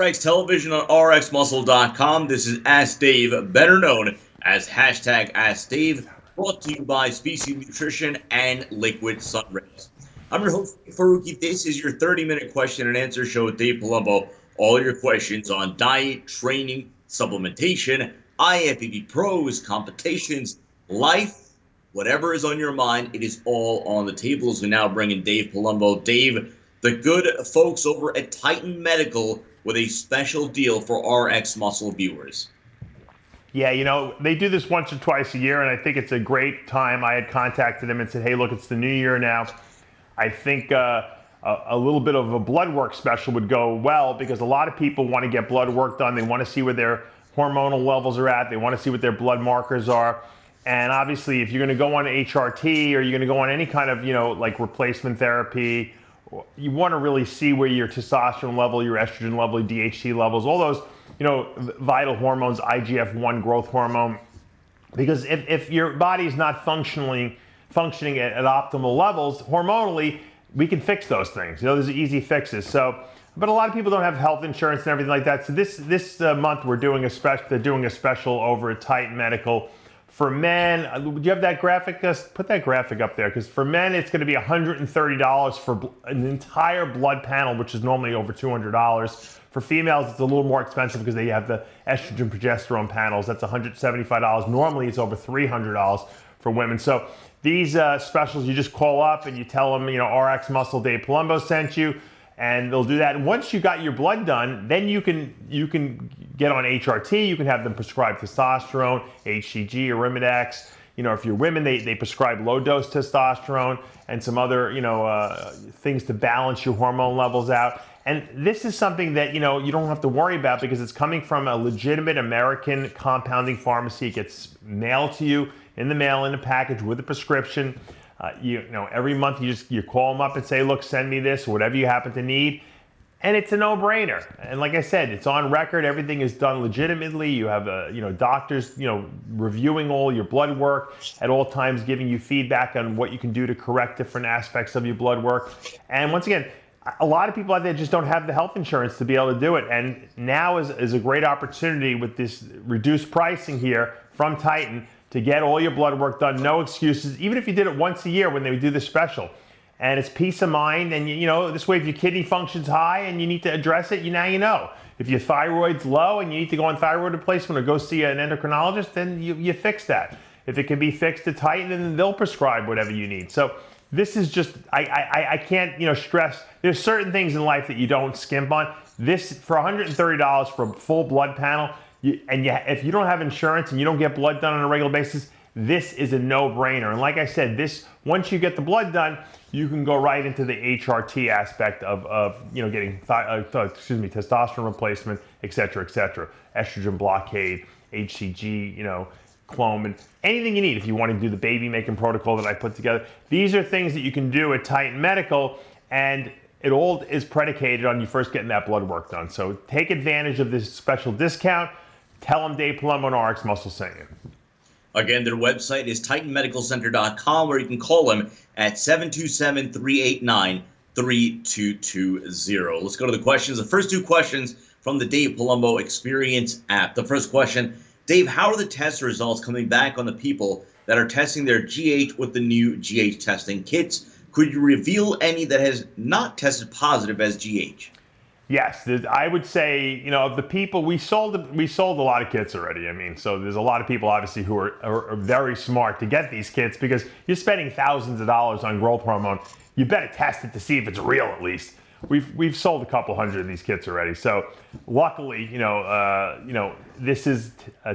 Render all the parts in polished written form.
RX Television on RxMuscle.com. This is Ask Dave, better known as hashtag Ask Dave, brought to you by Species Nutrition and Liquid Sunrays. I'm your host, Faruqi. This is your 30-minute question and answer show with Dave Palumbo. All your questions on diet, training, supplementation, IFBB pros, competitions, life, whatever is on your mind, it is all on the table as we now bring in Dave Palumbo. Dave, the good folks over at Titan Medical with a special deal for RxMuscle viewers. Yeah, you know, they do this once or twice a year, and I think it's a great time. I had contacted them and said, hey, look, it's the new year now. I think a little bit of a blood work special would go well because a lot of people want to get blood work done. They want to see where their hormonal levels are at. They want to see what their blood markers are. And obviously, if you're going to go on HRT or you're going to go on any kind of, like replacement therapy, you want to really see where your testosterone level, your estrogen level, DHT levels, all those, vital hormones, IGF-1 growth hormone. Because if your body is not functioning at optimal levels hormonally, we can fix those things. There's easy fixes. But a lot of people don't have health insurance and everything like that. So this month we're doing they're doing a special over at Titan Medical. For men, do you have that graphic? Put that graphic up there, because for men, it's going to be $130 for an entire blood panel, which is normally over $200. For females, it's a little more expensive because they have the estrogen progesterone panels. That's $175. Normally, it's over $300 for women. So these specials, you just call up and you tell them, RxMuscle Dave Palumbo sent you, and they'll do that. And once you got your blood done, then you can get on HRT. You can have them prescribe testosterone, HCG, Arimidex. If you're women, they prescribe low-dose testosterone and some other, things to balance your hormone levels out. And this is something that, you don't have to worry about because it's coming from a legitimate American compounding pharmacy. It gets mailed to you in the mail in a package with a prescription. Every month you call them up and say, look, send me this, whatever you happen to need. And it's a no-brainer. And like I said, it's on record. Everything is done legitimately. You have, doctors, reviewing all your blood work at all times, giving you feedback on what you can do to correct different aspects of your blood work. And once again, a lot of people out there just don't have the health insurance to be able to do it. And now is a great opportunity with this reduced pricing here from Titan to get all your blood work done, no excuses, even if you did it once a year when they would do this special. And it's peace of mind, and this way if your kidney function's high and you need to address it, now you know. If your thyroid's low and you need to go on thyroid replacement or go see an endocrinologist, then you fix that. If it can be fixed at Titan, then they'll prescribe whatever you need. So this is just, I can't stress, there's certain things in life that you don't skimp on. This, for $130 for a full blood panel, if you don't have insurance and you don't get blood done on a regular basis, this is a no-brainer. And like I said, once you get the blood done, you can go right into the HRT aspect of getting testosterone replacement, et cetera, estrogen blockade, HCG, Clomid, anything you need if you want to do the baby making protocol that I put together. These are things that you can do at Titan Medical, and it all is predicated on you first getting that blood work done. So take advantage of this special discount. Tell them Dave Palumbo and RxMuscle sent you. Again, their website is TitanMedicalCenter.com, where you can call them at 727-389-3220. Let's go to the questions. The first two questions from the Dave Palumbo Experience app. The first question, Dave, how are the test results coming back on the people that are testing their GH with the new GH testing kits? Could you reveal any that has not tested positive as GH? Yes, I would say, of the people, we sold a lot of kits already. So there's a lot of people obviously who are very smart to get these kits because you're spending thousands of dollars on growth hormone. You better test it to see if it's real at least. We've sold a couple hundred of these kits already. So luckily, this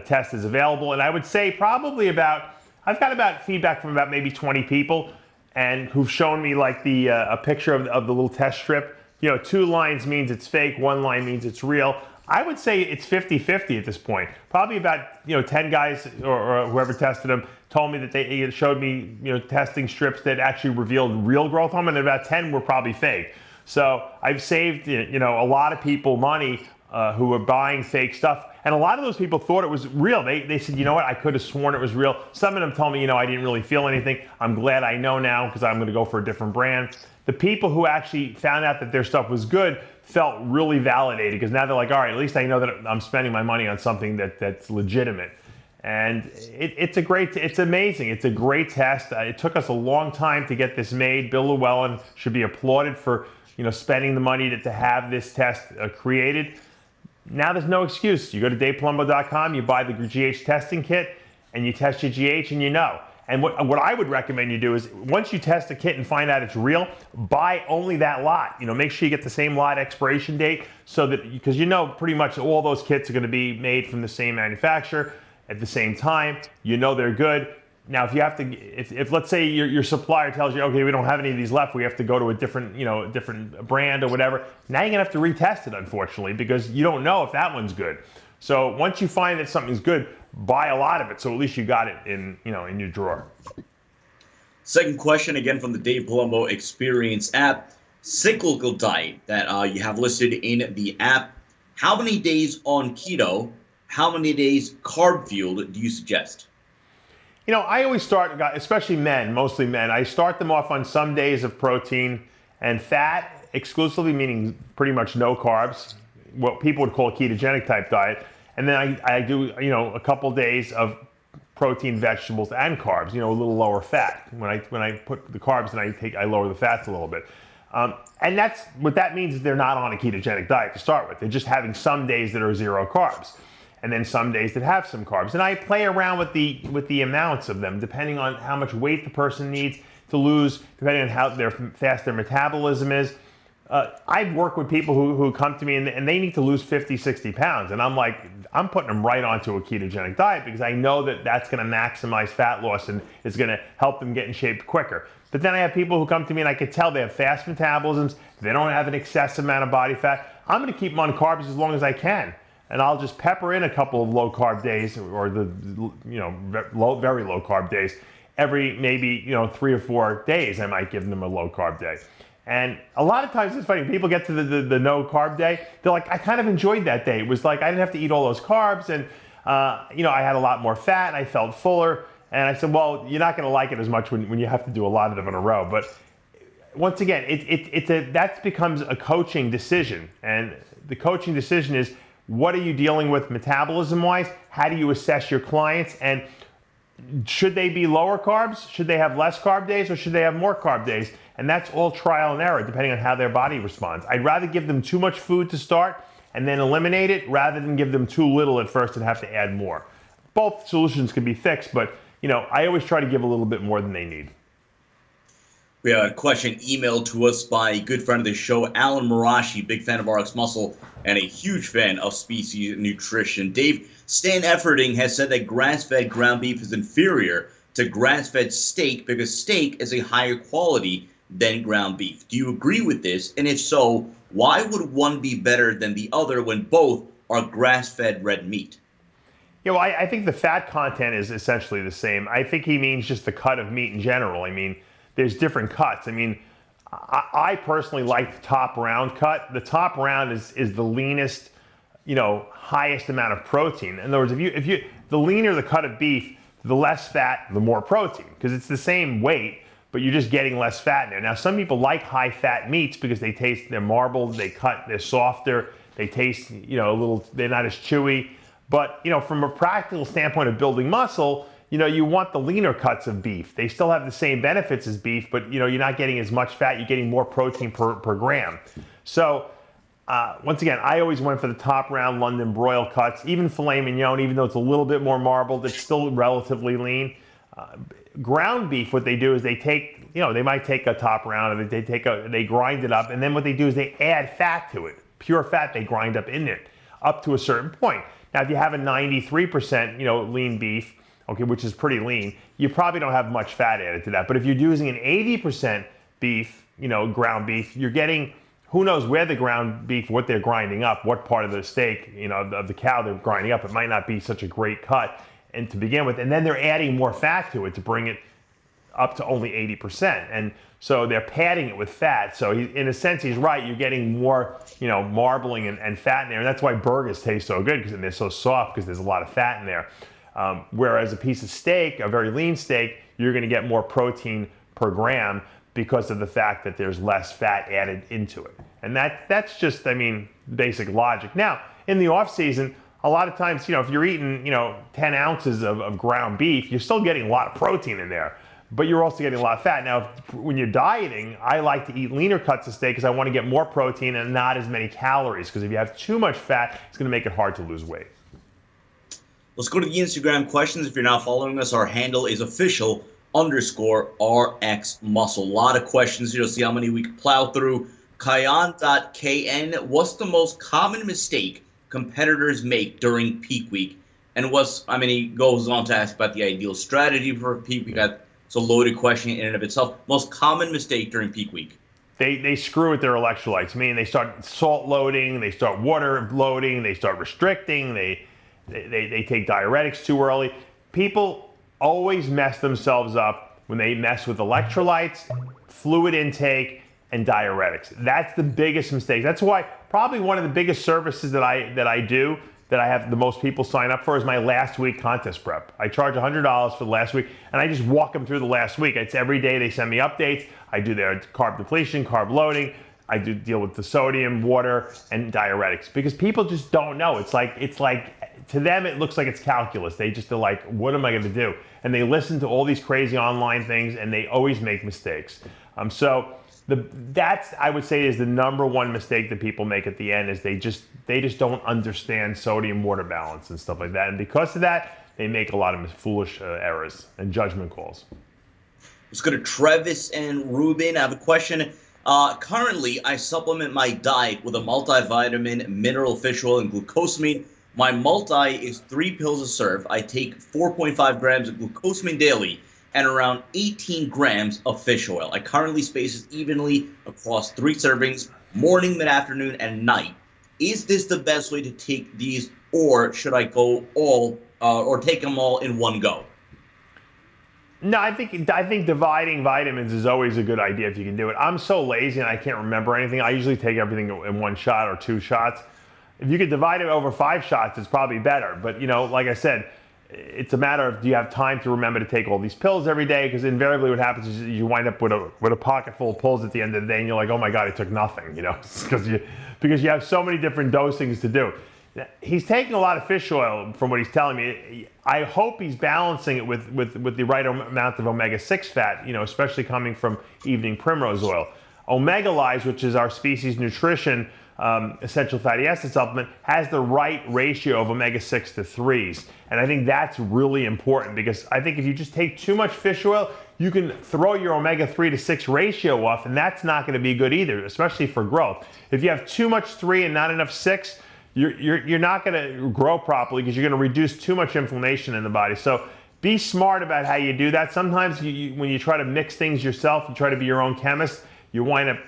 test is available. And I would say probably I've got feedback from about maybe 20 people and who've shown me like a picture of the little test strip. 2 lines means it's fake, 1 line means it's real. I would say it's 50-50 at this point. Probably about 10 guys or whoever tested them told me that they showed me testing strips that actually revealed real growth hormone, and about 10 were probably fake. So I've saved a lot of people money who were buying fake stuff, and a lot of those people thought it was real. They said, I could have sworn it was real. Some of them told me, I didn't really feel anything. I'm glad I know now because I'm going to go for a different brand. The people who actually found out that their stuff was good felt really validated, because now they're like, all right, at least I know that I'm spending my money on something that's legitimate. And it's amazing. It's a great test. It took us a long time to get this made. Bill Llewellyn should be applauded for spending the money to have this test created. Now there's no excuse. You go to DavePalumbo.com, you buy the GH testing kit, and you test your GH, and you know. And what I would recommend you do is, once you test the kit and find out it's real, buy only that lot. Make sure you get the same lot expiration date, so that, because pretty much all those kits are going to be made from the same manufacturer at the same time. They're good. Now, if you have to, if let's say your supplier tells you, okay, we don't have any of these left, we have to go to a different, different brand or whatever. Now you're gonna have to retest it, unfortunately, because you don't know if that one's good. So once you find that something's good, buy a lot of it, so at least you got it in your drawer. Second question, again from the Dave Palumbo Experience app. Cyclical diet that you have listed in the app. How many days on keto? How many days carb fueled do you suggest? I always start, especially men, mostly men, I start them off on some days of protein and fat exclusively, meaning pretty much no carbs, what people would call a ketogenic type diet. And then I do, a couple days of protein, vegetables, and carbs, a little lower fat. When I put the carbs in, I lower the fats a little bit. And that's what that means, is they're not on a ketogenic diet to start with. They're just having some days that are zero carbs, and then some days that have some carbs. And I play around with the amounts of them, depending on how much weight the person needs to lose, depending on how fast their metabolism is. I work with people who come to me and they need to lose 50, 60 pounds. And I'm like, I'm putting them right onto a ketogenic diet, because I know that that's going to maximize fat loss and is going to help them get in shape quicker. But then I have people who come to me and I can tell they have fast metabolisms, they don't have an excessive amount of body fat. I'm going to keep them on carbs as long as I can. And I'll just pepper in a couple of low carb days, or the very low carb days. Every maybe 3 or 4 days, I might give them a low carb day. And a lot of times it's funny, people get to the no carb day, they're like, I kind of enjoyed that day. It was like, I didn't have to eat all those carbs, and I had a lot more fat and I felt fuller. And I said, well, you're not gonna like it as much when you have to do a lot of them in a row. But once again, that becomes a coaching decision. And the coaching decision is, what are you dealing with metabolism-wise? How do you assess your clients? And should they be lower carbs? Should they have less carb days, or should they have more carb days? And that's all trial and error, depending on how their body responds. I'd rather give them too much food to start and then eliminate it, rather than give them too little at first and have to add more. Both solutions can be fixed, but I always try to give a little bit more than they need. We have a question emailed to us by a good friend of the show, Alan Marashi, big fan of RxMuscle and a huge fan of Species Nutrition. Dave, Stan Efferding has said that grass-fed ground beef is inferior to grass-fed steak because steak is a higher quality than ground beef. Do you agree with this? And if so, why would one be better than the other when both are grass-fed red meat? Well, I think the fat content is essentially the same. I think he means just the cut of meat in general. I mean, there's different cuts. I mean, I personally like the top round cut. The top round is the leanest, highest amount of protein. In other words, the leaner the cut of beef, the less fat, the more protein, because it's the same weight, but you're just getting less fat in there. Now, some people like high fat meats because they're marbled, they're softer, they taste, they're not as chewy. But, from a practical standpoint of building muscle, you want the leaner cuts of beef. They still have the same benefits as beef, but you're not getting as much fat, you're getting more protein per gram. So once again, I always went for the top round London broil cuts. Even filet mignon, even though it's a little bit more marbled, it's still relatively lean. Ground beef, what they do is they take, they might take a top round and they grind it up, and then what they do is they add fat to it. Pure fat they grind up in it, up to a certain point. Now, if you have a 93%, lean beef, okay, which is pretty lean, you probably don't have much fat added to that. But if you're using an 80% beef, ground beef, you're getting, who knows where the ground beef, what they're grinding up, what part of the steak, of the cow they're grinding up. It might not be such a great cut and to begin with. And then they're adding more fat to it to bring it up to only 80%. And so they're padding it with fat. So in a sense, he's right. You're getting more, marbling and fat in there. And that's why burgers taste so good, because they're so soft, because there's a lot of fat in there. Whereas a piece of steak, a very lean steak, you're going to get more protein per gram, because of the fact that there's less fat added into it. And that's just, I mean, basic logic. Now, in the off season, a lot of times, if you're eating, 10 ounces of ground beef, you're still getting a lot of protein in there, but you're also getting a lot of fat. Now, when you're dieting, I like to eat leaner cuts of steak because I want to get more protein and not as many calories, because if you have too much fat, it's going to make it hard to lose weight. Let's go to the Instagram questions. If you're not following us, our handle is official_RxMuscle. A lot of questions. You'll see how many we can plow through. Kayan.kn, what's the most common mistake competitors make during peak week? And he goes on to ask about the ideal strategy for peak week. It's a loaded question in and of itself. Most common mistake during peak week? They screw with their electrolytes. I mean, they start salt loading, they start water loading, they start restricting, they take diuretics too early. People always mess themselves up when they mess with electrolytes, fluid intake, and diuretics. That's the biggest mistake. That's why probably one of the biggest services that I do, that I have the most people sign up for, is my last week contest prep. I charge $100 for the last week, and I just walk them through the last week. It's every day they send me updates. I do their carb depletion, carb loading. I do deal with the sodium, water, and diuretics, because people just don't know. It's like to them it looks like it's calculus. They just are like, what am I going to do? And they listen to all these crazy online things, and they always make mistakes. That's, I would say, is the number one mistake that people make at the end, is they just don't understand sodium water balance and stuff like that. And because of that, they make a lot of foolish errors and judgment calls. Let's go to Travis and Ruben. I have a question. Currently, I supplement my diet with a multivitamin, mineral fish oil, and glucosamine. My multi is 3 pills a serve. I take 4.5 grams of glucosamine daily and around 18 grams of fish oil. I currently space it evenly across 3 servings, morning, mid-afternoon, and night. Is this the best way to take these, or should I go or take them all in one go? No, I think dividing vitamins is always a good idea if you can do it. I'm so lazy and I can't remember anything. I usually take everything in 1 shot or 2 shots. If you could divide it over 5 shots, it's probably better. But like I said, it's a matter of, do you have time to remember to take all these pills every day? Because invariably what happens is you wind up with a pocket full of pills at the end of the day, and you're like, oh my God, I took nothing, because you have so many different dosings to do. He's taking a lot of fish oil from what he's telling me. I hope he's balancing it with the right amount of omega-6 fat, especially coming from evening primrose oil. Omega-Lyze, which is our species nutrition essential fatty acid supplement, has the right ratio of omega-6 to 3s. And I think that's really important, because I think if you just take too much fish oil, you can throw your omega-3 to 6 ratio off, and that's not going to be good either, especially for growth. If you have too much 3 and not enough 6, you're not going to grow properly, because you're going to reduce too much inflammation in the body. So be smart about how you do that. Sometimes when you try to mix things yourself, you try to be your own chemist, you wind up,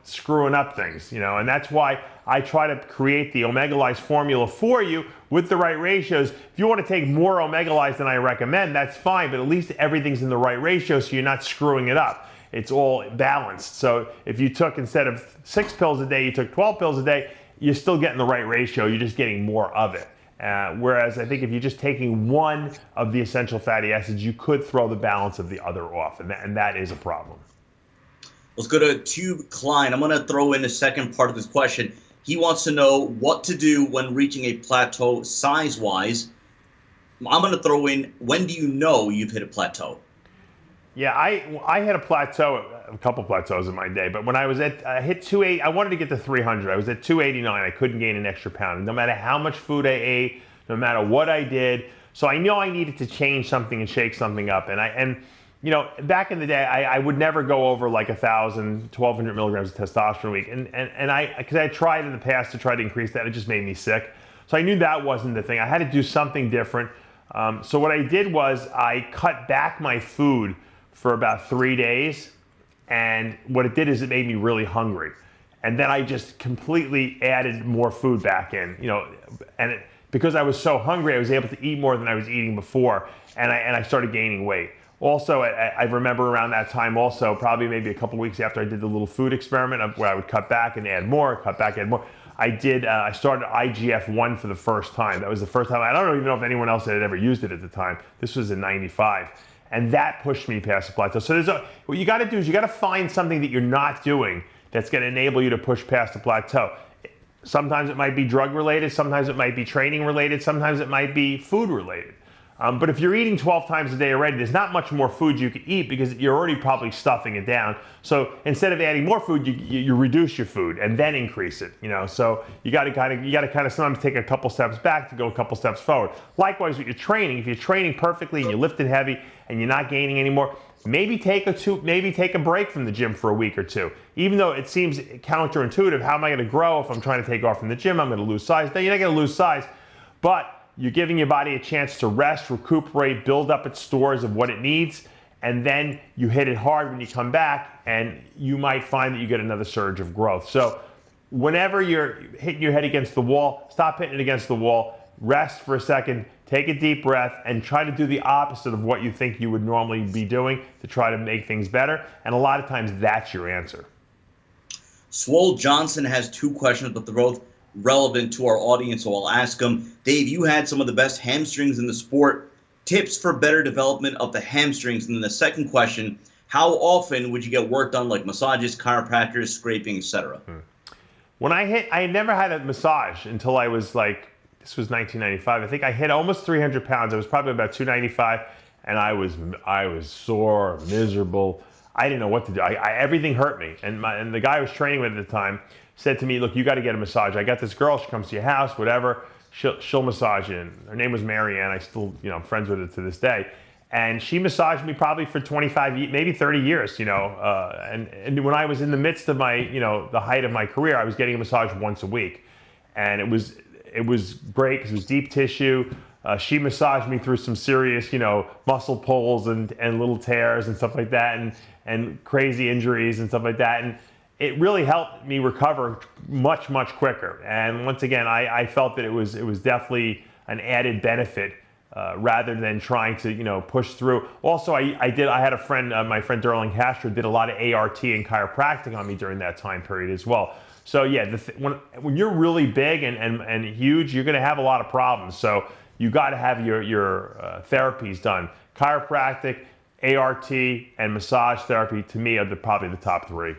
screwing up things, and that's why I try to create the Omega-Lyze formula for you with the right ratios. If you want to take more Omega-Lyze than I recommend, that's fine, but at least everything's in the right ratio, so you're not screwing it up. It's all balanced. So if you took, instead of 6 pills a day, you took 12 pills a day, you're still getting the right ratio, you're just getting more of it. Whereas I think if you're just taking one of the essential fatty acids, you could throw the balance of the other off, and that is a problem. Let's go to Tube Klein. I'm going to throw in the second part of this question. He wants to know what to do when reaching a plateau size-wise. I'm going to throw in, when do you know you've hit a plateau? Yeah, I hit a plateau, a couple plateaus in my day, but when I was I hit 280, I wanted to get to 300. I was at 289. I couldn't gain an extra pound. No matter how much food I ate, no matter what I did. So I knew I needed to change something and shake something up. And back in the day, I would never go over like 1,000, 1,200 milligrams of testosterone a week. Because I tried in the past to try to increase that, it just made me sick. So I knew that wasn't the thing. I had to do something different. So what I did was I cut back my food for about 3 days. And what it did is it made me really hungry. And then I just completely added more food back in, because I was so hungry, I was able to eat more than I was eating before. And I started gaining weight. Also, I remember around that time also, probably maybe a couple weeks after I did the little food experiment where I would cut back and add more, cut back, add more. I started IGF-1 for the first time. That was the first time. I don't even know if anyone else had ever used it at the time. This was in '95. And that pushed me past the plateau. So what you got to do is you got to find something that you're not doing that's going to enable you to push past the plateau. Sometimes it might be drug related, sometimes it might be training related, sometimes it might be food related. But if you're eating 12 times a day already, there's not much more food you can eat because you're already probably stuffing it down. So instead of adding more food, you reduce your food and then increase it. So you got to kind of sometimes take a couple steps back to go a couple steps forward. Likewise with your training, if you're training perfectly and you're lifting heavy and you're not gaining anymore, maybe take a break from the gym for a week or two. Even though it seems counterintuitive, how am I going to grow if I'm trying to take off from the gym? I'm going to lose size. No, you're not going to lose size, but you're giving your body a chance to rest, recuperate, build up its stores of what it needs, and then you hit it hard when you come back, and you might find that you get another surge of growth. So whenever you're hitting your head against the wall, stop hitting it against the wall, rest for a second, take a deep breath, and try to do the opposite of what you think you would normally be doing to try to make things better. And a lot of times that's your answer. Swole Johnson has 2 questions, but they're both relevant to our audience, so I'll ask them. Dave, you had some of the best hamstrings in the sport. Tips for better development of the hamstrings. And then the second question, how often would you get work done, like massages, chiropractors, scraping, etc.? When I had never had a massage until I was this was 1995. I think I hit almost 300 pounds. I was probably about 295, and I was sore, miserable. I didn't know what to do. Everything hurt me. And the guy I was training with at the time said to me, look, you got to get a massage. I got this girl, she comes to your house, whatever, she'll massage you. And her name was Mary Ann. I still, I'm friends with her to this day. And she massaged me probably for 25, maybe 30 years, and when I was in the midst of my, the height of my career, I was getting a massage once a week. And it was great because it was deep tissue. She massaged me through some serious, muscle pulls and little tears and stuff like that, and crazy injuries and stuff like that. And it really helped me recover much, much quicker. And once again, I felt that it was definitely an added benefit rather than trying to, push through. Also, I had a friend, my friend Darling Castro, did a lot of ART and chiropractic on me during that time period as well. So yeah, when you're really big and huge, you're going to have a lot of problems. So you got to have your therapies done. Chiropractic, ART, and massage therapy, to me, are probably the top 3.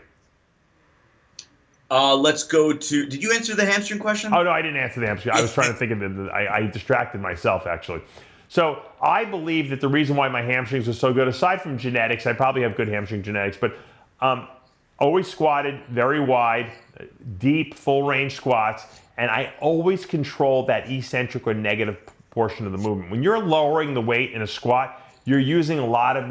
Let's go to, did you answer the hamstring question? Oh, no, I didn't answer the hamstring. I was trying to think of it. I distracted myself, actually. So I believe that the reason why my hamstrings are so good, aside from genetics, I probably have good hamstring genetics, but always squatted very wide, deep, full range squats, and I always control that eccentric or negative portion of the movement. When you're lowering the weight in a squat, you're using a lot of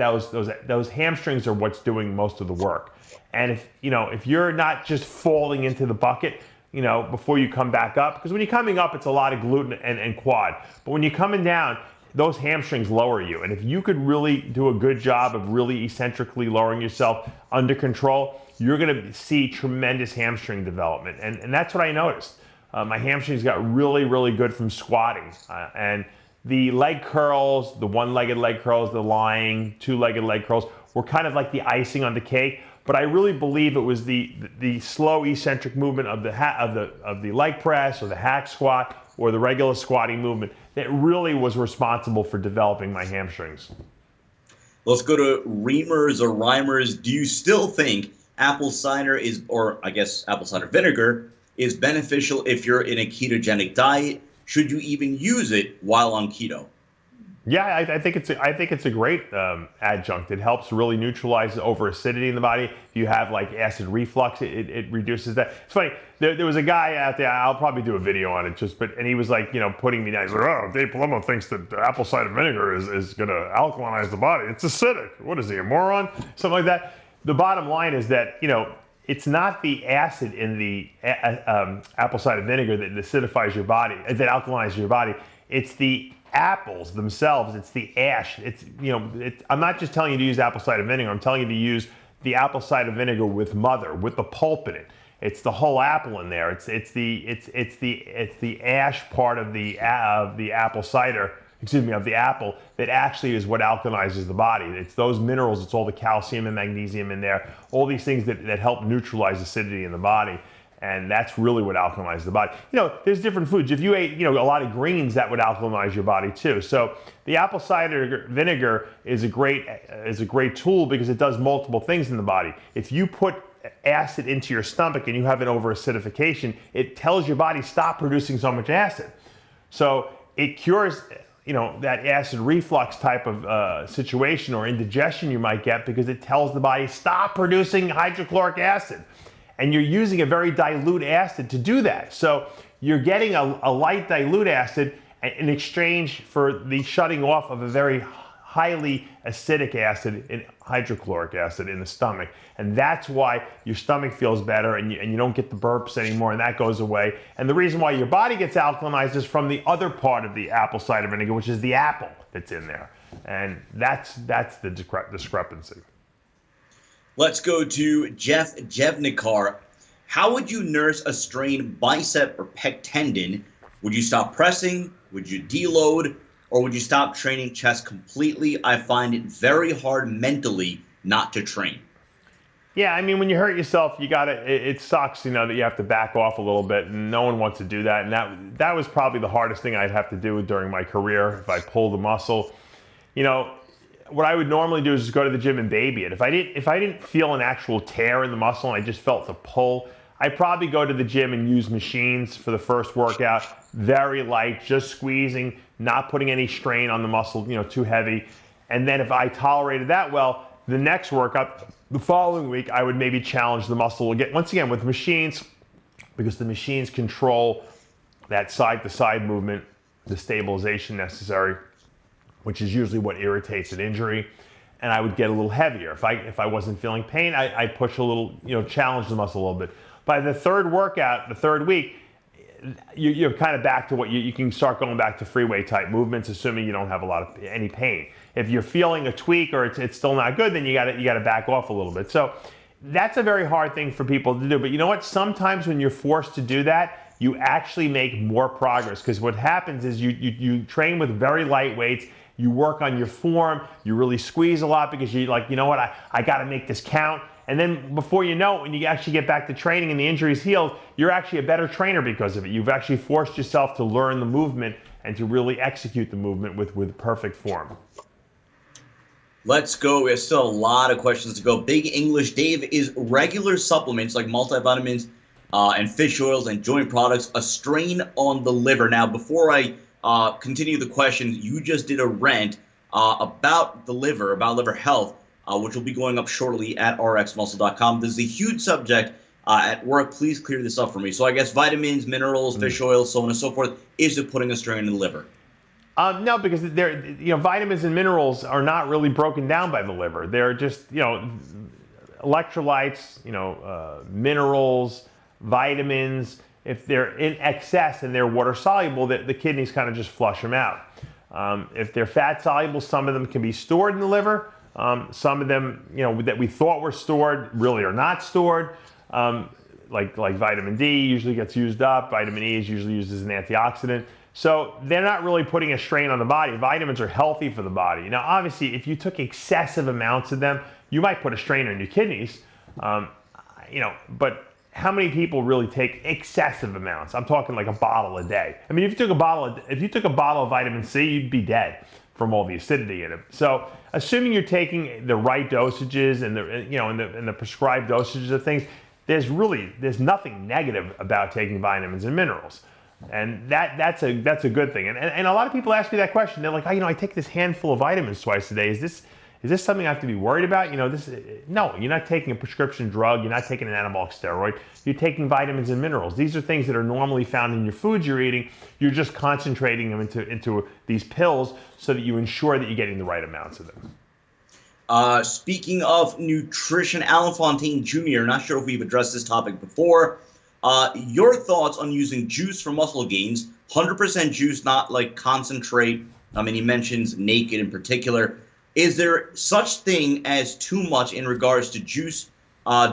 those hamstrings are what's doing most of the work. And if you're not just falling into the bucket, before you come back up, because when you're coming up, it's a lot of glute and quad. But when you're coming down, those hamstrings lower you. And if you could really do a good job of really eccentrically lowering yourself under control, you're going to see tremendous hamstring development. And that's what I noticed. My hamstrings got really, really good from squatting. And the leg curls, the one-legged leg curls, the lying, two-legged leg curls were kind of like the icing on the cake. But I really believe it was the slow eccentric movement of the leg press or the hack squat or the regular squatting movement that really was responsible for developing my hamstrings. Let's go to Reamers or Rhymers. Do you still think apple cider apple cider vinegar is beneficial if you're in a ketogenic diet? Should you even use it while on keto? Yeah, I think it's a great adjunct. It helps really neutralize the over acidity in the body. If you have like acid reflux, it reduces that. It's funny. There was a guy out there. I'll probably do a video on it and he was like, putting me down. He's like, oh, Dave Palumbo thinks that apple cider vinegar is going to alkalinize the body. It's acidic. What is he, a moron? Something like that. The bottom line is that it's not the acid in the apple cider vinegar that acidifies your body, that alkalinizes your body. It's the apples themselves. It's the ash. I'm not just telling you to use apple cider vinegar. I'm telling you to use the apple cider vinegar with the pulp in it. It's the whole apple in there. It's the ash part of the apple cider. Of the apple that actually is what alkalinizes the body. It's those minerals. It's all the calcium and magnesium in there. All these things that help neutralize acidity in the body. And that's really what alkalinizes the body. There's different foods. If you ate, a lot of greens, that would alkalinize your body too. So the apple cider vinegar is a great tool because it does multiple things in the body. If you put acid into your stomach and you have an over-acidification, it tells your body stop producing so much acid. So it cures, that acid reflux type of situation or indigestion you might get because it tells the body stop producing hydrochloric acid. And you're using a very dilute acid to do that. So you're getting a light dilute acid in exchange for the shutting off of a very highly acidic acid, in hydrochloric acid in the stomach. And that's why your stomach feels better and you don't get the burps anymore, and that goes away. And the reason why your body gets alkalinized is from the other part of the apple cider vinegar, which is the apple that's in there. And that's the discrepancy. Let's go to Jeff Jevnikar. How would you nurse a strained bicep or pec tendon? Would you stop pressing? Would you deload? Or would you stop training chest completely? I find it very hard mentally not to train. Yeah, I mean, when you hurt yourself, it sucks, that you have to back off a little bit, and no one wants to do that. And that was probably the hardest thing I'd have to do during my career if I pulled the muscle. What I would normally do is just go to the gym and baby it. If I didn't feel an actual tear in the muscle and I just felt the pull, I'd probably go to the gym and use machines for the first workout, very light, just squeezing, not putting any strain on the muscle, too heavy. And then if I tolerated that well, the next workout, the following week, I would maybe challenge the muscle again, once again with machines, because the machines control that side-to-side movement, the stabilization necessary, which is usually what irritates an injury. And I would get a little heavier. If I wasn't feeling pain, I'd push a little, challenge the muscle a little bit. By the third workout, the third week, you're kind of back to what you can start going back to free weight type movements, assuming you don't have any pain. If you're feeling a tweak or it's still not good, then you got to back off a little bit. So that's a very hard thing for people to do. But you know what? Sometimes when you're forced to do that, you actually make more progress, because what happens is you train with very light weights. You work on your form, you really squeeze a lot because you're like, I got to make this count. And then before you know it, when you actually get back to training and the injury's healed, you're actually a better trainer because of it. You've actually forced yourself to learn the movement and to really execute the movement with perfect form. Let's go. We have still a lot of questions to go. Big English Dave, is regular supplements like multivitamins and fish oils and joint products a strain on the liver? Now, before I continue the question, you just did a rant about the liver, about liver health, which will be going up shortly at RxMuscle.com. This is a huge subject at work. Please clear this up for me. So I guess vitamins, minerals, fish oil, so on and so forth, is it putting a strain on the liver? No, because vitamins and minerals are not really broken down by the liver. They're just, electrolytes, minerals, vitamins. If they're in excess and they're water soluble, the kidneys kind of just flush them out. If they're fat soluble, some of them can be stored in the liver. Some of them, that we thought were stored really are not stored. Like vitamin D usually gets used up. Vitamin E is usually used as an antioxidant. So they're not really putting a strain on the body. Vitamins are healthy for the body. Now, obviously, if you took excessive amounts of them, you might put a strain on your kidneys. But how many people really take excessive amounts? I'm talking like a bottle a day. I mean, if you took a bottle of vitamin C, you'd be dead from all the acidity in it. So, assuming you're taking the right dosages and the prescribed dosages of things, there's nothing negative about taking vitamins and minerals. And that's a good thing. And a lot of people ask me that question. They're like, I take this handful of vitamins twice a day. Is this something I have to be worried about? No, you're not taking a prescription drug. You're not taking an anabolic steroid. You're taking vitamins and minerals. These are things that are normally found in your foods you're eating. You're just concentrating them into these pills so that you ensure that you're getting the right amounts of them. Speaking of nutrition, Alan Fontaine Jr., not sure if we've addressed this topic before. Your thoughts on using juice for muscle gains, 100% juice, not like concentrate. I mean, he mentions naked in particular. Is there such thing as too much in regards to juice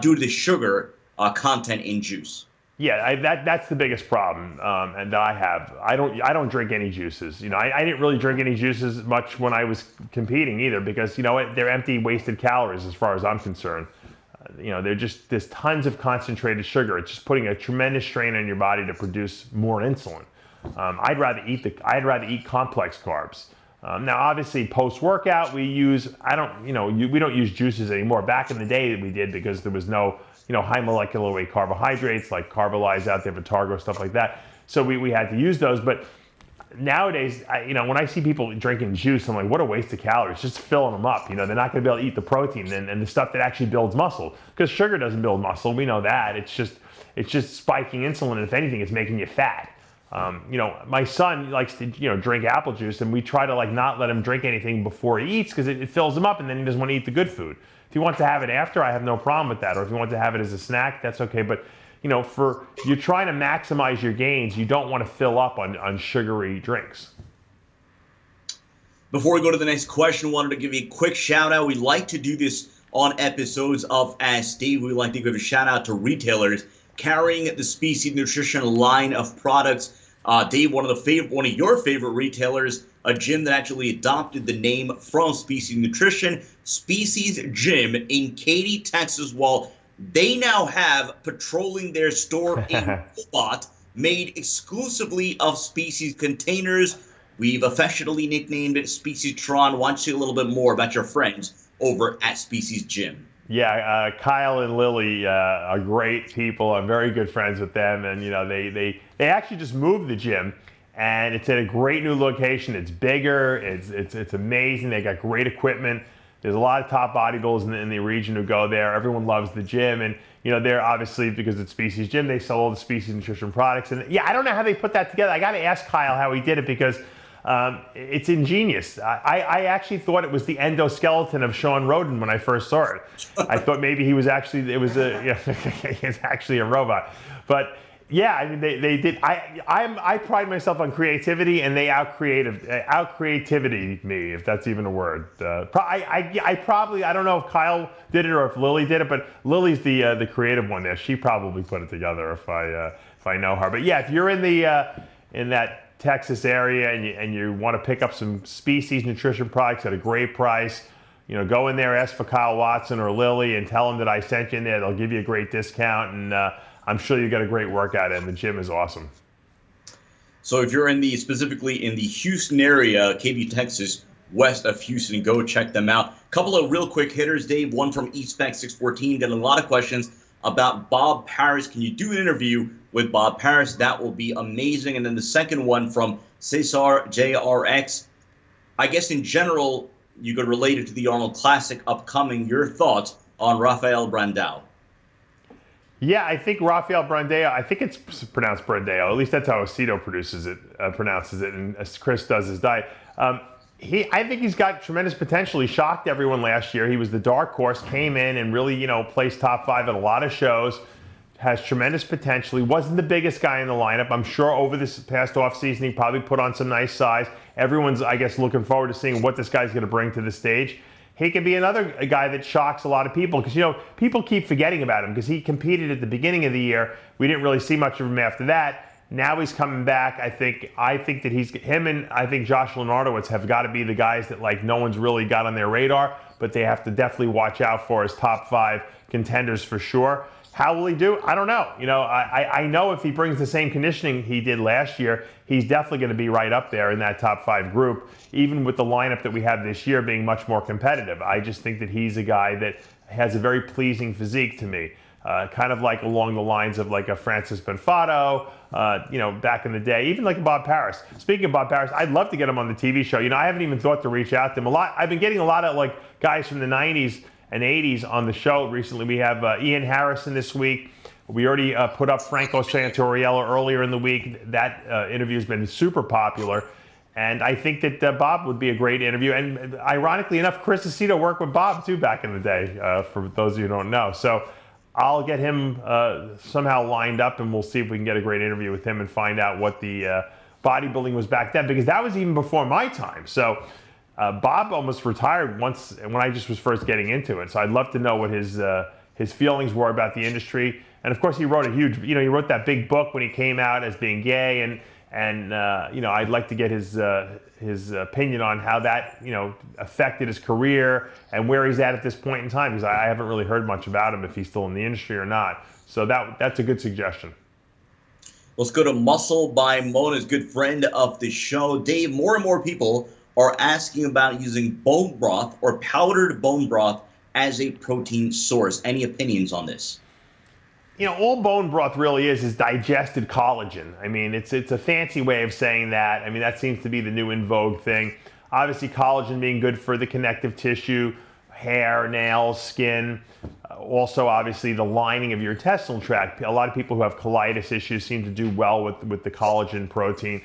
due to the sugar content in juice? Yeah, that's the biggest problem, and that I have. I don't drink any juices. I didn't really drink any juices much when I was competing either, because they're empty, wasted calories as far as I'm concerned. there's tons of concentrated sugar. It's just putting a tremendous strain on your body to produce more insulin. I'd rather eat complex carbs. Now, obviously, post-workout, we don't use juices anymore. Back in the day, we did, because there was no, high molecular weight carbohydrates like Carbolyze out there, Vitargo, stuff like that. So we had to use those. But nowadays, when I see people drinking juice, I'm like, what a waste of calories, just filling them up. They're not going to be able to eat the protein and the stuff that actually builds muscle, because sugar doesn't build muscle. We know that. It's just spiking insulin, and if anything, it's making you fat. My son likes to, drink apple juice, and we try to not let him drink anything before he eats, because it fills him up, and then he doesn't want to eat the good food. If he wants to have it after, I have no problem with that. Or if he wants to have it as a snack, that's okay. But you're trying to maximize your gains, you don't want to fill up on sugary drinks. Before we go to the next question, I wanted to give you a quick shout out. We like to do this on episodes of Ask Steve. We like to give a shout out to retailers carrying the Species Nutrition line of products. Dave, one of your favorite retailers, a gym that actually adopted the name from Species Nutrition, Species Gym in Katy, Texas. Well, they now have patrolling their store in robot made exclusively of Species containers. We've affectionately nicknamed it Species Tron. Why don't you say a little bit more about your friends over at Species Gym? Yeah, Kyle and Lily are great people. I'm very good friends with them, and they actually just moved the gym, and it's at a great new location. It's bigger. It's amazing. They got great equipment. There's a lot of top bodybuilders in the region who go there. Everyone loves the gym, and they're obviously, because it's Species Gym, they sell all the Species Nutrition products. And yeah, I don't know how they put that together. I got to ask Kyle how he did it, because it's ingenious. I actually thought it was the endoskeleton of Sean Roden when I first saw it. I thought maybe it's actually a robot. But yeah, I mean, they did. I pride myself on creativity, and they out creativity me, if that's even a word. I don't know if Kyle did it or if Lily did it, but Lily's the creative one there. She probably put it together if I know her. But yeah, if you're in that Texas area and you want to pick up some Species Nutrition products at a great price, go in there, ask for Kyle Watson or Lily, and tell them that I sent you in there. They'll give you a great discount, and I'm sure you get a great workout, and the gym is awesome. So if you're specifically in the Houston area, Katy, Texas, west of Houston, go check them out. A couple of real quick hitters, Dave. One from eSpec614, getting a lot of questions about Bob Paris. Can you do an interview with Bob Paris? That will be amazing. And then the second one from Cesar JRX. I guess in general, you could relate it to the Arnold Classic upcoming. Your thoughts on Rafael Brandao? Yeah, I think Rafael Brandao, I think it's pronounced Brandao. At least that's how Aceto pronounces it, and as Chris does his diet. I think he's got tremendous potential. He shocked everyone last year. He was the dark horse, came in and really, placed top 5 at a lot of shows. Has tremendous potential. He wasn't the biggest guy in the lineup. I'm sure over this past offseason, he probably put on some nice size. Everyone's, I guess, looking forward to seeing what this guy's going to bring to the stage. He could be another guy that shocks a lot of people, because, people keep forgetting about him because he competed at the beginning of the year. We didn't really see much of him after that. Now he's coming back. I think that him and I think Josh Lenardowitz have got to be the guys that no one's really got on their radar, but they have to definitely watch out for as top 5 contenders for sure. How will he do? I don't know. I know if he brings the same conditioning he did last year, he's definitely going to be right up there in that top 5 group, even with the lineup that we have this year being much more competitive. I just think that he's a guy that has a very pleasing physique to me. Kind of like along the lines of like a Francis Benfato, back in the day, even like Bob Paris. Speaking of Bob Paris, I'd love to get him on the TV show. I haven't even thought to reach out to him a lot. I've been getting a lot of guys from the 90s and 80s on the show recently. We have Ian Harrison this week. We already put up Franco Santoriello earlier in the week. That interview has been super popular. And I think that Bob would be a great interview. And ironically enough, Chris Aceto worked with Bob too back in the day, for those of you who don't know. So I'll get him somehow lined up, and we'll see if we can get a great interview with him and find out what the bodybuilding was back then, because that was even before my time. So Bob almost retired once when I just was first getting into it. So I'd love to know what his feelings were about the industry. And of course, he wrote he wrote that big book when he came out as being gay, and And I'd like to get his opinion on how that affected his career and where he's at this point in time, because I haven't really heard much about him, if he's still in the industry or not. So that's a good suggestion. Let's go to Muscle by Mona's good friend of the show. Dave, more and more people are asking about using bone broth or powdered bone broth as a protein source. Any opinions on this? All bone broth really is digested collagen. I mean, it's a fancy way of saying that. I mean, that seems to be the new in vogue thing. Obviously, collagen being good for the connective tissue, hair, nails, skin. Also, obviously, the lining of your intestinal tract. A lot of people who have colitis issues seem to do well with the collagen protein.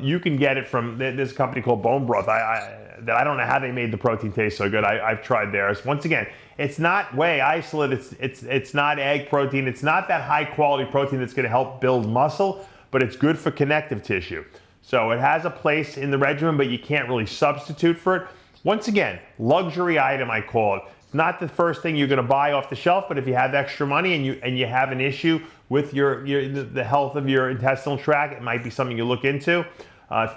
You can get it from this company called Bone Broth. I don't know how they made the protein taste so good. I've tried theirs. Once again, it's not whey isolate. It's not egg protein. It's not that high quality protein that's going to help build muscle, but it's good for connective tissue. So it has a place in the regimen, but you can't really substitute for it. Once again, luxury item, I call it. Not the first thing you're going to buy off the shelf, but if you have extra money and you have an issue with the health of your intestinal tract, it might be something you look into.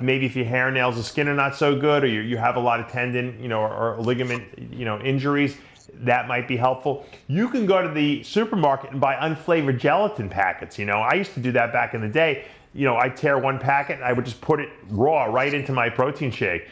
Maybe if your hair, nails, and skin are not so good, or you have a lot of tendon, or ligament, injuries, that might be helpful. You can go to the supermarket and buy unflavored gelatin packets. I used to do that back in the day. I'd tear one packet and I would just put it raw right into my protein shake.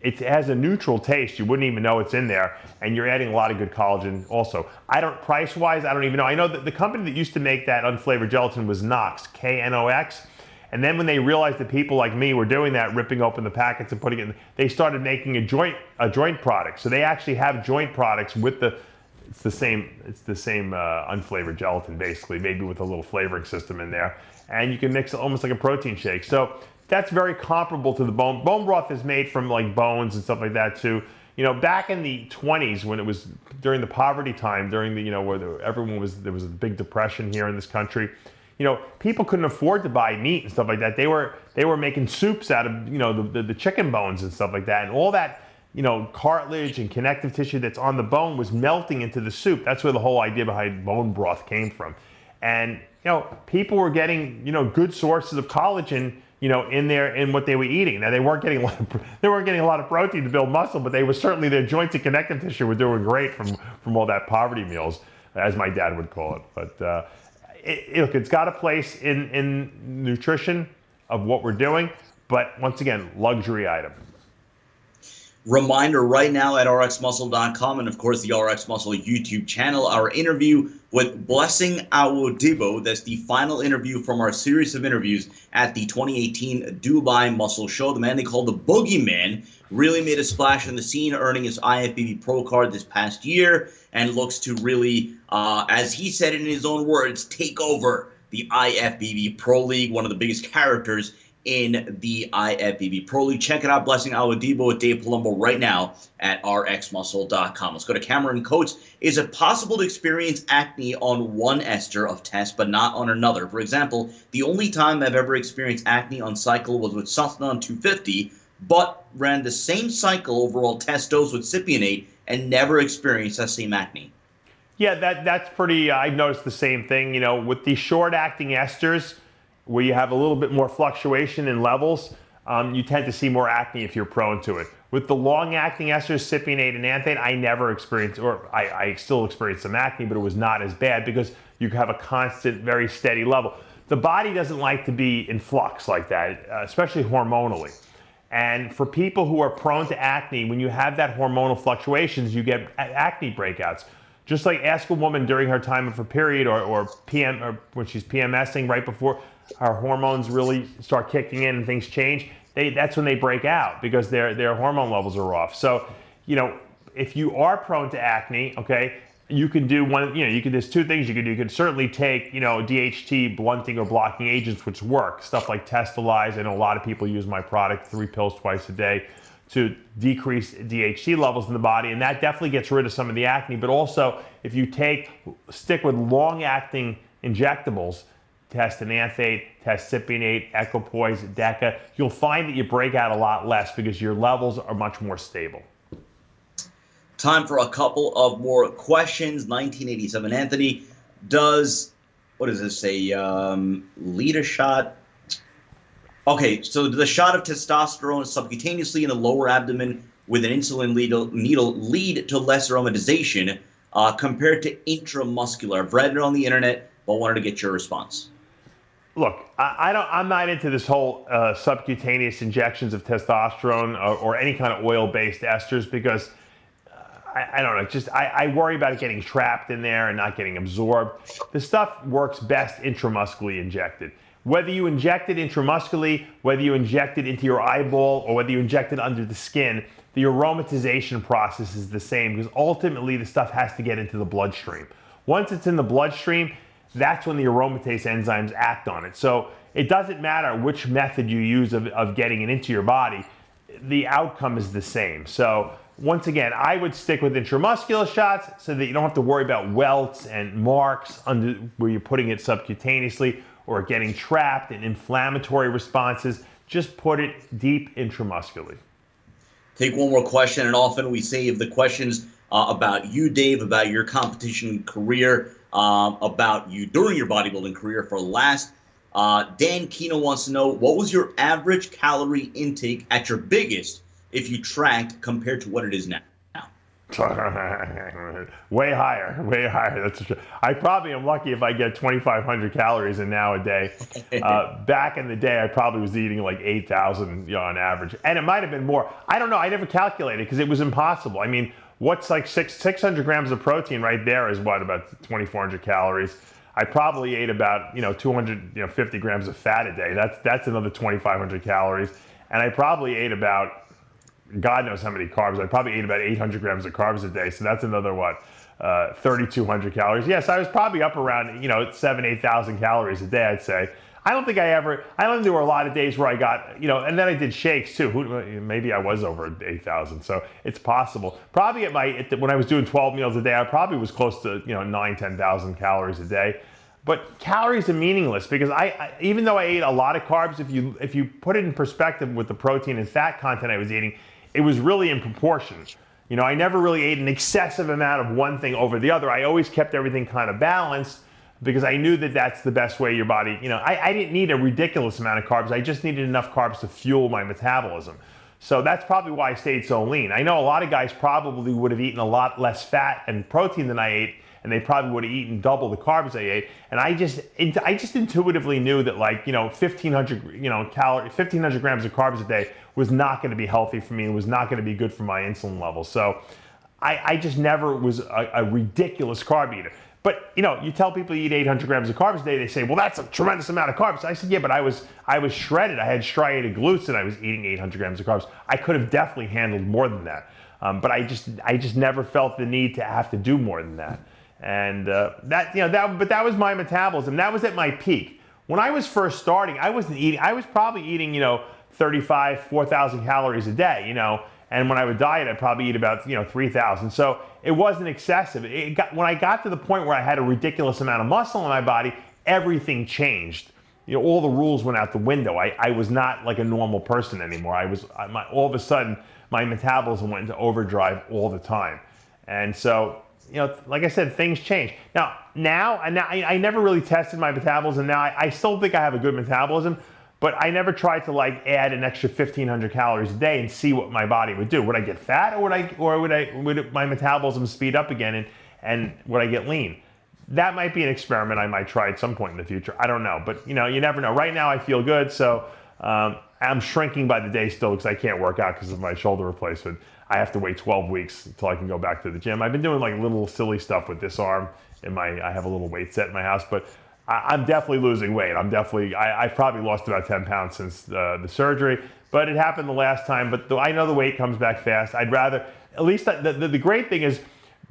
It has a neutral taste. You wouldn't even know it's in there, and you're adding a lot of good collagen also. Price-wise, I don't even know. I know that the company that used to make that unflavored gelatin was Knox, Knox. And then when they realized that people like me were doing that, ripping open the packets and putting it in, they started making a joint product. So they actually have joint products with it's the same unflavored gelatin, basically, maybe with a little flavoring system in there. And you can mix it almost like a protein shake. So that's very comparable to the bone. Bone broth is made from like bones and stuff like that too. Back in the 20s, when it was during the poverty time, during the, where there was a big depression here in this country, people couldn't afford to buy meat and stuff like that. They were making soups out of, the chicken bones and stuff like that. And all that, cartilage and connective tissue that's on the bone was melting into the soup. That's where the whole idea behind bone broth came from. And, people were getting, good sources of collagen, in what they were eating. Now they weren't getting a lot of protein to build muscle, but their joints and connective tissue were doing great from all that poverty meals, as my dad would call it. But look, it's got a place in nutrition of what we're doing, but once again, luxury item. Reminder right now at RxMuscle.com and, of course, the RxMuscle YouTube channel, our interview with Blessing Awodibo. That's the final interview from our series of interviews at the 2018 Dubai Muscle Show. The man they call the Boogeyman really made a splash in the scene, earning his IFBB Pro card this past year, and looks to really, as he said in his own words, take over the IFBB Pro League, one of the biggest characters in the IFBB Pro League. Check it out, Blessing Awodibo with Dave Palumbo right now at RxMuscle.com. Let's go to Cameron Coates. Is it possible to experience acne on one ester of test but not on another? For example, the only time I've ever experienced acne on cycle was with Sustanon 250, but ran the same cycle overall test dose with Cypionate and never experienced that same acne. Yeah, that's pretty, I've noticed the same thing. With the short-acting esters, where you have a little bit more fluctuation in levels, you tend to see more acne if you're prone to it. With the long-acting esters, Cypionate and Anthate, I never experienced, or I still experienced some acne, but it was not as bad because you have a constant, very steady level. The body doesn't like to be in flux like that, especially hormonally. And for people who are prone to acne, when you have that hormonal fluctuations, you get acne breakouts. Just like ask a woman during her time of her period or when she's PMSing right before her hormones really start kicking in and things change, that's when they break out because their hormone levels are off. So, if you are prone to acne, okay, you can do there's two things you can do. You can certainly take, DHT blunting or blocking agents, which work. Stuff like Testalize. I know a lot of people use my product, 3 pills twice a day, to decrease DHT levels in the body, and that definitely gets rid of some of the acne. But also, if you stick with long-acting injectables, test Anthate, test Cypionate, Equipoise, Deca, you'll find that you break out a lot less because your levels are much more stable. Time for a couple of more questions. 1987 Anthony, what does this say? Lead a shot. Okay, so the shot of testosterone subcutaneously in the lower abdomen with an insulin needle lead to less aromatization compared to intramuscular. I've read it on the internet, but wanted to get your response. Look, I'm not into this whole subcutaneous injections of testosterone or any kind of oil-based esters because I don't know. I worry about it getting trapped in there and not getting absorbed. The stuff works best intramuscularly injected. Whether you inject it intramuscularly, whether you inject it into your eyeball, or whether you inject it under the skin, the aromatization process is the same because ultimately the stuff has to get into the bloodstream. Once it's in the bloodstream, that's when the aromatase enzymes act on it. So it doesn't matter which method you use of getting it into your body, the outcome is the same. So once again, I would stick with intramuscular shots so that you don't have to worry about welts and marks under where you're putting it subcutaneously or getting trapped in inflammatory responses. Just put it deep intramuscularly. Take one more question, and often we save the questions about you, Dave, about your competition career, about you during your bodybuilding career for last. Dan Kino wants to know, what was your average calorie intake at your biggest if you tracked compared to what it is now? Way higher, way higher. That's true. I probably am lucky if I get 2,500 calories in now a day. Back in the day, I probably was eating like 8,000 on average, and it might have been more. I don't know. I never calculated because it was impossible. I mean, what's like 600 grams of protein right there is what, about 2,400 calories. I probably ate about 250 grams of fat a day. That's another 2,500 calories, and I probably ate about, God knows how many carbs. I probably ate about 800 grams of carbs a day. So that's another, 3,200 calories. Yes, I was probably up around, 7,000, 8,000 calories a day, I'd say. I don't think there were a lot of days where I got, and then I did shakes too. Maybe I was over 8,000. So it's possible. Probably when I was doing 12 meals a day, I probably was close to, 9,000, 10,000 calories a day. But calories are meaningless because even though I ate a lot of carbs, if you put it in perspective with the protein and fat content I was eating, it was really in proportion. I never really ate an excessive amount of one thing over the other. I always kept everything kind of balanced because I knew that that's the best way your body, I didn't need a ridiculous amount of carbs. I just needed enough carbs to fuel my metabolism. So that's probably why I stayed so lean. I know a lot of guys probably would have eaten a lot less fat and protein than I ate, and they probably would have eaten double the carbs I ate. And I just intuitively knew that 1,500 grams of carbs a day was not going to be healthy for me and was not going to be good for my insulin levels. So I just never was a ridiculous carb eater. But you tell people you eat 800 grams of carbs a day, they say, well, that's a tremendous amount of carbs. I said, yeah, but I was shredded. I had striated glutes and I was eating 800 grams of carbs. I could have definitely handled more than that. But I just never felt the need to have to do more than that. And but that was my metabolism. That was at my peak. When I was first starting, I wasn't eating. I was probably eating 4,000 calories a day. And when I would diet, I'd probably eat about 3,000. So it wasn't excessive. When I got to the point where I had a ridiculous amount of muscle in my body, everything changed. All the rules went out the window. I was not like a normal person anymore. All of a sudden my metabolism went into overdrive all the time, and so. Like I said, things change. Now I never really tested my metabolism. Now I still think I have a good metabolism, but I never tried to add an extra 1,500 calories a day and see what my body would do. Would I get fat, or would my metabolism speed up again, and would I get lean? That might be an experiment I might try at some point in the future. I don't know, but you never know. Right now I feel good, so I'm shrinking by the day still because I can't work out because of my shoulder replacement. I have to wait 12 weeks until I can go back to the gym. I've been doing little silly stuff with this arm. I have a little weight set in my house, but I'm definitely losing weight. I've probably lost about 10 pounds since the surgery, but it happened the last time. But I know the weight comes back fast. I'd rather, at least the great thing is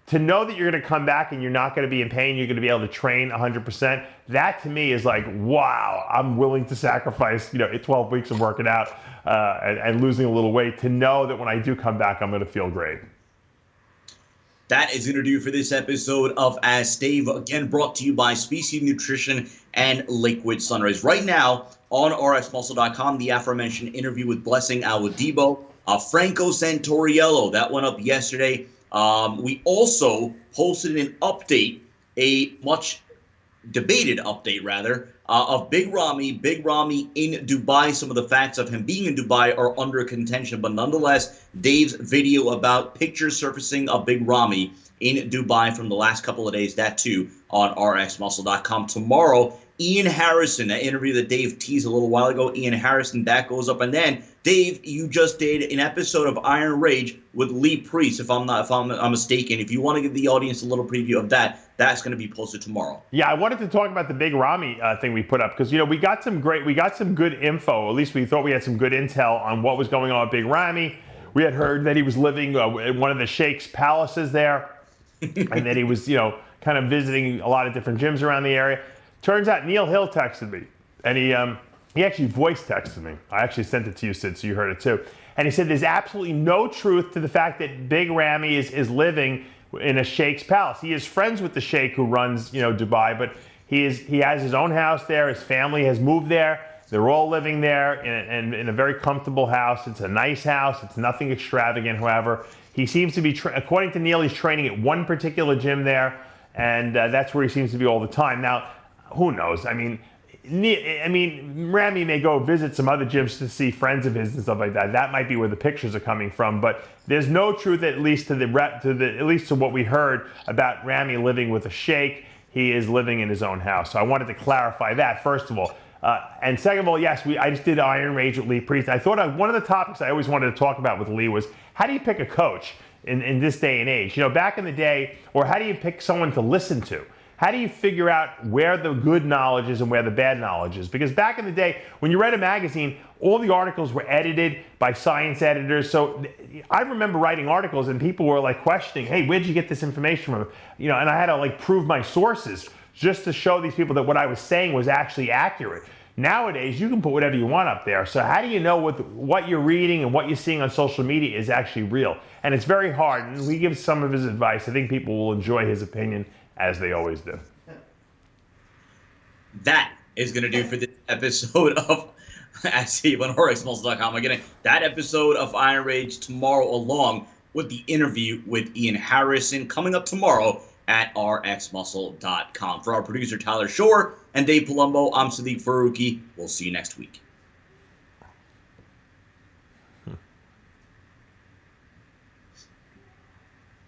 to know that you're going to come back and you're not going to be in pain. You're going to be able to train 100%. That to me is wow, I'm willing to sacrifice 12 weeks of working out and losing a little weight to know that when I do come back, I'm going to feel great. That is going to do for this episode of Ask Dave, again brought to you by Species Nutrition and Liquid Sunrise. Right now on RxMuscle.com, the aforementioned interview with Blessing Awodibo, Franco Santoriello, that went up yesterday. We also posted an update, a much debated update rather of Big Ramy. Big Ramy in Dubai. Some of the facts of him being in Dubai are under contention, but nonetheless, Dave's video about pictures surfacing of Big Ramy in Dubai from the last couple of days, that too on RxMuscle.com. Tomorrow, Ian Harrison, that interview that Dave teased a little while ago, Ian Harrison, that goes up. And then, Dave, you just did an episode of Iron Rage with Lee Priest, if I'm mistaken. If you want to give the audience a little preview of that, that's going to be posted tomorrow. Yeah, I wanted to talk about the Big Ramy thing we put up because, we got some good info. At least we thought we had some good intel on what was going on with Big Ramy. We had heard that he was living in one of the Sheikh's palaces there, and that he was, kind of visiting a lot of different gyms around the area. Turns out Neil Hill texted me, and he actually voice texted me. I actually sent it to you, Sid, so you heard it too. And he said there's absolutely no truth to the fact that Big Ramy is living in a Sheikh's palace. He is friends with the Sheikh who runs, Dubai, but he has his own house there. His family has moved there. They're all living there in a very comfortable house. It's a nice house. It's nothing extravagant, however. He seems to be, according to Neil, he's training at one particular gym there, and that's where he seems to be all the time. Now, who knows? I mean, Ramy may go visit some other gyms to see friends of his and stuff like that. That might be where the pictures are coming from. But there's no truth, at least to what we heard about Ramy living with a sheikh. He is living in his own house. So I wanted to clarify that first of all. And second of all, yes, I just did Iron Rage with Lee Priest. I thought one of the topics I always wanted to talk about with Lee was how do you pick a coach in this day and age? Back in the day, or how do you pick someone to listen to? How do you figure out where the good knowledge is and where the bad knowledge is? Because back in the day, when you read a magazine, all the articles were edited by science editors. So I remember writing articles and people were like questioning, hey, where'd you get this information from? And I had to prove my sources just to show these people that what I was saying was actually accurate. Nowadays, you can put whatever you want up there. So how do you know what you're reading and what you're seeing on social media is actually real? And it's very hard. And we give some of his advice. I think people will enjoy his opinion, as they always do. That is going to do for this episode of Ask Steve on RxMuscle.com. Again, that episode of Iron Rage tomorrow, along with the interview with Ian Harrison, coming up tomorrow at RxMuscle.com. For our producer, Tyler Shore, and Dave Palumbo, I'm Sadiq Faruqi. We'll see you next week.